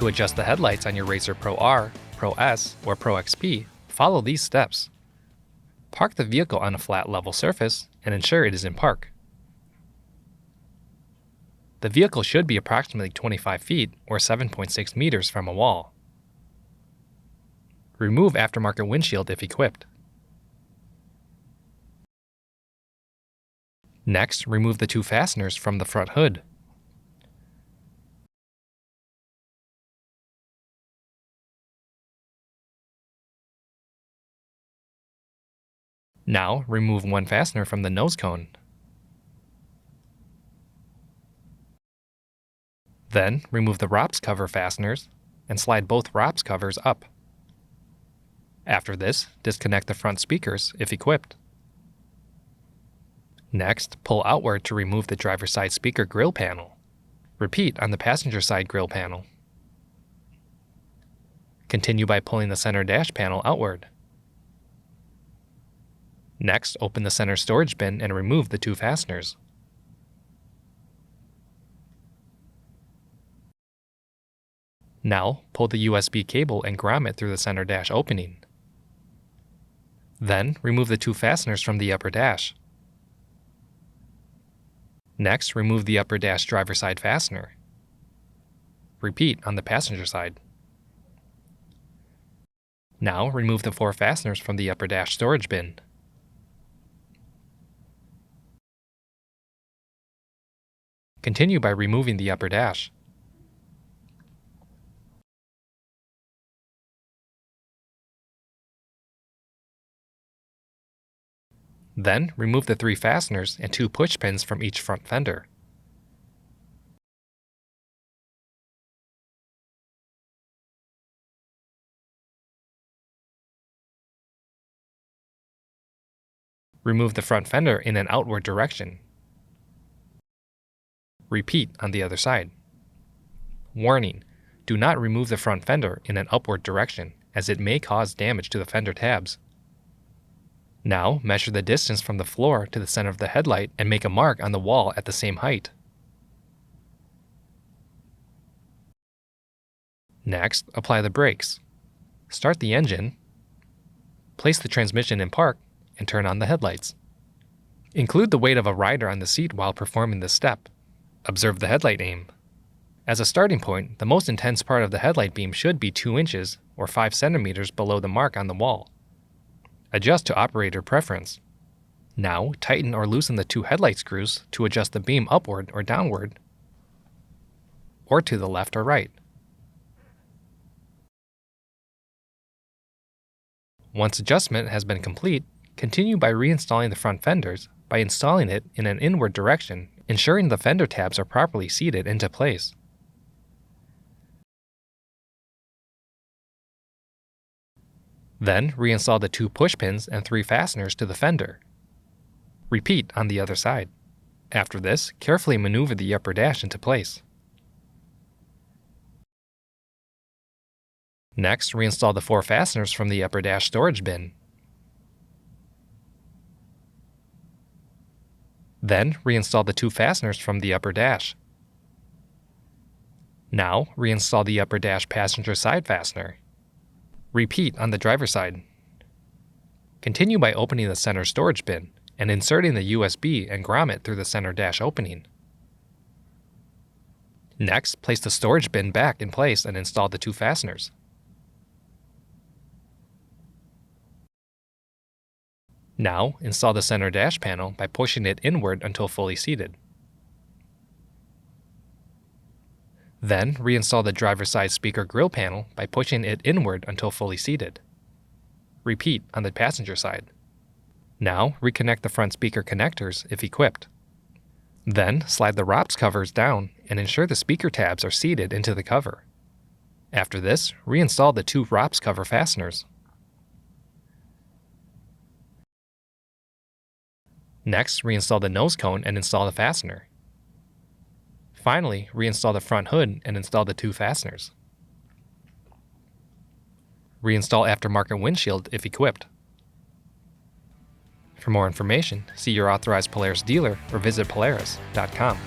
To adjust the headlights on your RZR Pro R, Pro S, or Pro XP, follow these steps. Park the vehicle on a flat level surface and ensure it is in park. The vehicle should be approximately 25 feet or 7.6 meters from a wall. Remove aftermarket windshield if equipped. Next, remove the two fasteners from the front hood. Now, remove one fastener from the nose cone. Then, remove the ROPS cover fasteners and slide both ROPS covers up. After this, disconnect the front speakers if equipped. Next, pull outward to remove the driver's side speaker grille panel. Repeat on the passenger side grille panel. Continue by pulling the center dash panel outward. Next, open the center storage bin and remove the two fasteners. Now, pull the USB cable and grommet through the center dash opening. Then, remove the two fasteners from the upper dash. Next, remove the upper dash driver side fastener. Repeat on the passenger side. Now, remove the four fasteners from the upper dash storage bin. Continue by removing the upper dash. Then, remove the three fasteners and two push pins from each front fender. Remove the front fender in an outward direction. Repeat on the other side. Warning: do not remove the front fender in an upward direction, as it may cause damage to the fender tabs. Now, measure the distance from the floor to the center of the headlight and make a mark on the wall at the same height. Next, apply the brakes. Start the engine, place the transmission in park, and turn on the headlights. Include the weight of a rider on the seat while performing this step. Observe the headlight aim. As a starting point, the most intense part of the headlight beam should be 2 inches or 5 centimeters below the mark on the wall. Adjust to operator preference. Now, tighten or loosen the two headlight screws to adjust the beam upward or downward, or to the left or right. Once adjustment has been complete, continue by reinstalling the front fenders by installing it in an inward direction, ensuring the fender tabs are properly seated into place. Then, reinstall the two push pins and three fasteners to the fender. Repeat on the other side. After this, carefully maneuver the upper dash into place. Next, reinstall the four fasteners from the upper dash storage bin. Then, reinstall the two fasteners from the upper dash. Now, reinstall the upper dash passenger side fastener. Repeat on the driver's side. Continue by opening the center storage bin and inserting the USB and grommet through the center dash opening. Next, place the storage bin back in place and install the two fasteners. Now, install the center dash panel by pushing it inward until fully seated. Then, reinstall the driver's side speaker grille panel by pushing it inward until fully seated. Repeat on the passenger side. Now, reconnect the front speaker connectors if equipped. Then, slide the ROPS covers down and ensure the speaker tabs are seated into the cover. After this, reinstall the two ROPS cover fasteners. Next, reinstall the nose cone and install the fastener. Finally, reinstall the front hood and install the two fasteners. Reinstall aftermarket windshield if equipped. For more information, see your authorized Polaris dealer or visit Polaris.com.